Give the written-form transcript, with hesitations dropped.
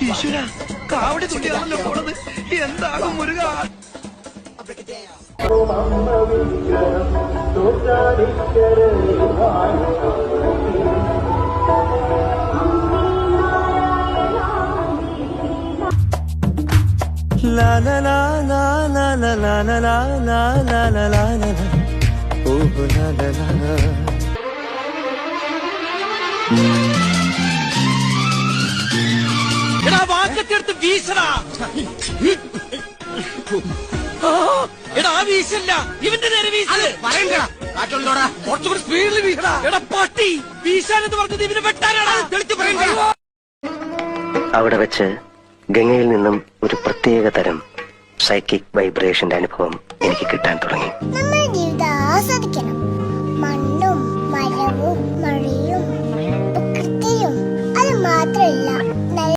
ഈശ്വര, കാവടി തുള്ളിയാണല്ലോ പോണത്. എന്താകും Muruga. La la la la la la la la la la la la la la. Oh la la la. എടാ വാക്കത്തെടുത്ത് വീശടാ. എടാ വീശല്ല, ഇവന്റെ നേരെ വീശല്. കാറ്റുണ്ടോടാ? കുറച്ചുകൂടി സ്പീഡിൽ വീശടാ. എടാ പട്ടി, വീശാനെന്ന് പറഞ്ഞത് ഇവന് വെട്ടാനാടാ. തെളിച്ച് പറയണ്ട. അവിടെ വെച്ച് ഗംഗയിൽ നിന്നും ഒരു പ്രത്യേക തരം സൈക്കിക് വൈബ്രേഷന്റെ അനുഭവം എനിക്ക് കിട്ടാൻ തുടങ്ങി. നമ്മൾ ജീവിതം ആസ്വദിക്കണം.